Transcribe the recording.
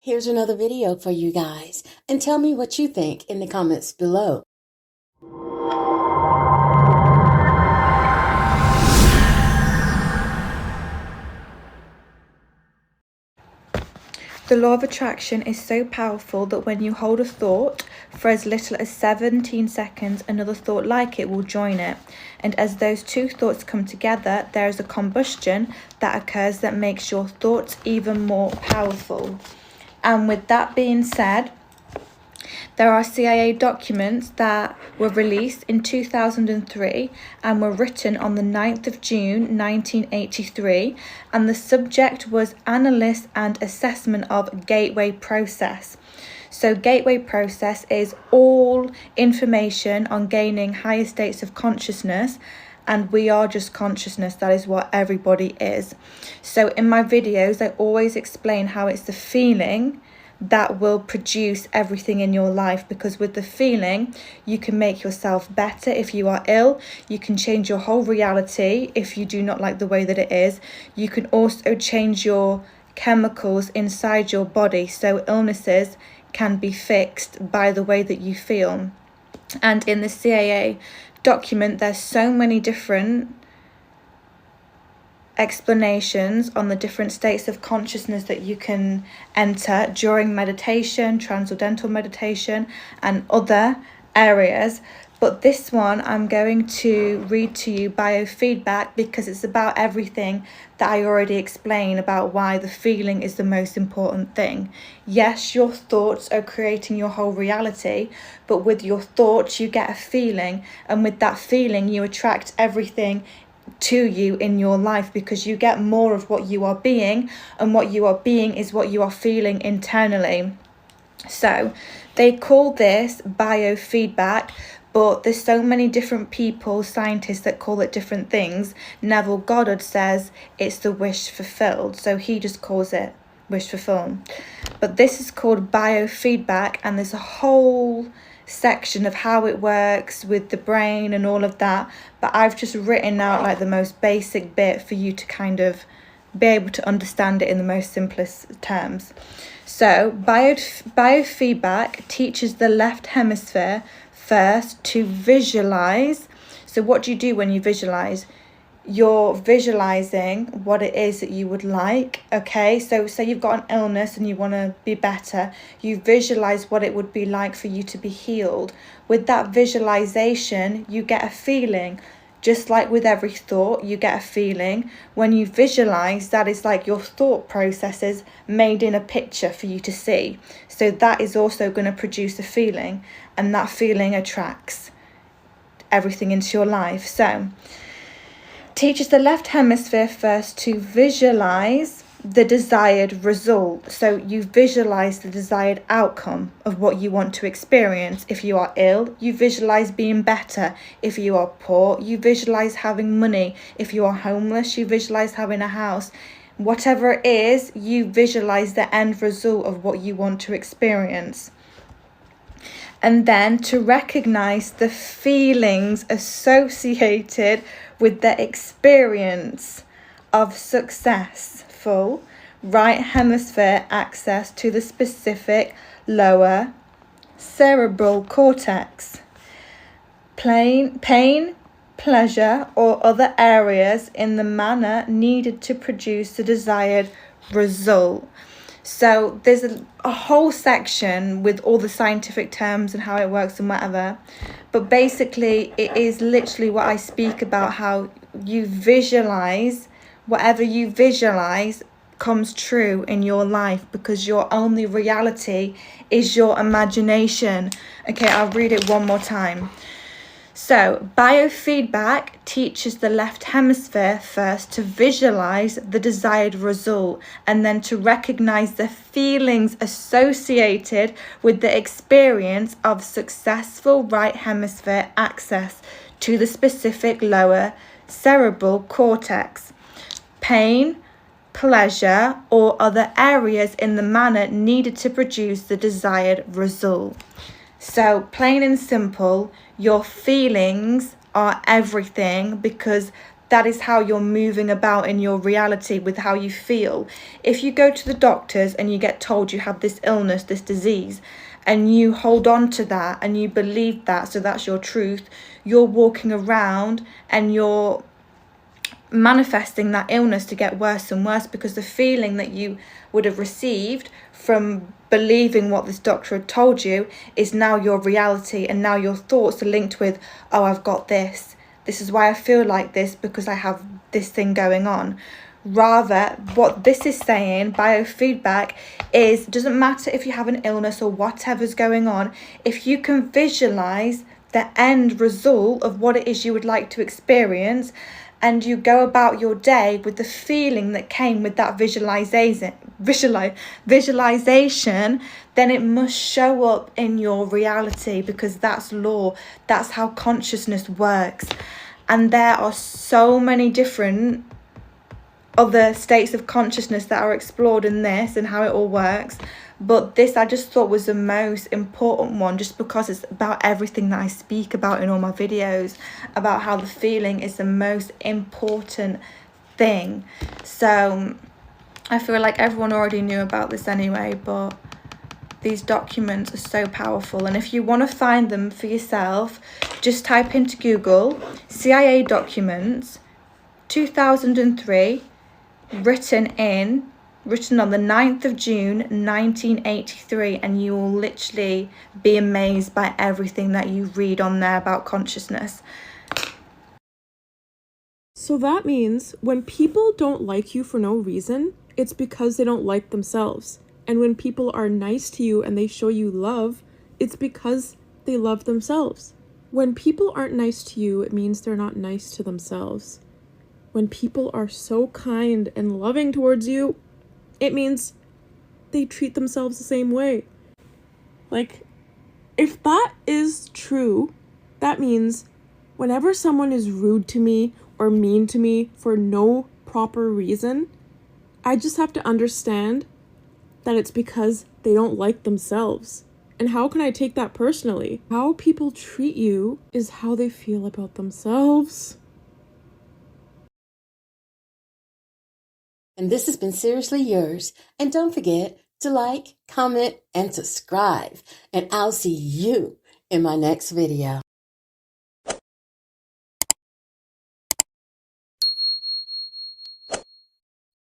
Here's another video for you guys, and tell me what you think in the comments below. The law of attraction is so powerful that when you hold a thought for as little as 17 seconds, another thought like it will join it. And as those two thoughts come together, there is a combustion that occurs that makes your thoughts even more powerful. And with that being said, there are CIA documents that were released in 2003 and were written on the 9th of June 1983, and the subject was analysis and assessment of gateway process. So gateway process is all information on gaining higher states of consciousness, and we are just consciousness. That is what everybody is. So in my videos, I always explain how it's the feeling that will produce everything in your life, because with the feeling you can make yourself better. If you are ill, you can change your whole reality. If you do not like the way that it is, you can also change your chemicals inside your body, so illnesses can be fixed by the way that you feel. And in the CIA document, there's so many different explanations on the different states of consciousness that you can enter during meditation, transcendental meditation, and other areas. But this one I'm going to read to you biofeedback, because it's about everything that I already explained about why the feeling is the most important thing. Yes, your thoughts are creating your whole reality, but with your thoughts you get a feeling, and with that feeling you attract everything to you in your life, because you get more of what you are being, and what you are being is what you are feeling internally. So they call this biofeedback, but there's so many different people, scientists, that call it different things. Neville Goddard says it's the wish fulfilled, so he just calls it wish fulfilled. But this is called biofeedback, and there's a whole section of how it works with the brain and all of that, but I've just written out like the most basic bit for you to kind of be able to understand it in the most simplest terms. So biofeedback teaches the left hemisphere first to visualize. So what do you do when you visualize? You're visualizing what it is that you would like. Okay, so say you've got an illness and you want to be better, you visualize what it would be like for you to be healed. With that visualization you get a feeling. Just like with every thought, you get a feeling. When you visualize, that is like your thought processes made in a picture for you to see. So that is also going to produce a feeling, and that feeling attracts everything into your life. So teaches the left hemisphere first to visualize the desired result. So you visualize the desired outcome of what you want to experience. If you are ill, you visualize being better. If you are poor, you visualize having money. If you are homeless, you visualize having a house. Whatever it is, you visualize the end result of what you want to experience. And then to recognize the feelings associated with the experience of successful right hemisphere access to the specific lower cerebral cortex. Pain, pleasure, or other areas in the manner needed to produce the desired result. So there's a whole section with all the scientific terms and how it works and whatever. But basically it is literally what I speak about, how you visualize. Whatever you visualize comes true in your life, because your only reality is your imagination. Okay, I'll read it one more time. So biofeedback teaches the left hemisphere first to visualize the desired result, and then to recognize the feelings associated with the experience of successful right hemisphere access to the specific lower cerebral cortex. Pain, pleasure, or other areas in the manner needed to produce the desired result. So plain and simple, your feelings are everything, because that is how you're moving about in your reality with how you feel. If you go to the doctors and you get told you have this illness, this disease, and you hold on to that and you believe that, so that's your truth, you're walking around and you're manifesting that illness to get worse and worse, because the feeling that you would have received from believing what this doctor had told you is now your reality, and now your thoughts are linked with, oh, I've got this is why I feel like this, because I have this thing going on. Rather, what this is saying, biofeedback, is doesn't matter if you have an illness or whatever's going on, if you can visualize the end result of what it is you would like to experience, and you go about your day with the feeling that came with that visualization, then it must show up in your reality, because that's law. That's how consciousness works. And there are so many different other states of consciousness that are explored in this and how it all works. But this I just thought was the most important one, just because it's about everything that I speak about in all my videos, about how the feeling is the most important thing. So I feel like everyone already knew about this anyway, but these documents are so powerful. And if you want to find them for yourself, just type into Google CIA documents 2003 written on the 9th of June 1983, and you will literally be amazed by everything that you read on there about consciousness. So that means when people don't like you for no reason, it's because they don't like themselves. And when people are nice to you and they show you love, it's because they love themselves. When people aren't nice to you, it means they're not nice to themselves. When people are so kind and loving towards you, it means they treat themselves the same way. Like, if that is true, that means whenever someone is rude to me or mean to me for no proper reason, I just have to understand that it's because they don't like themselves. And how can I take that personally? How people treat you is how they feel about themselves. And this has been Seriously Yours. And don't forget to like, comment, and subscribe. And I'll see you in my next video.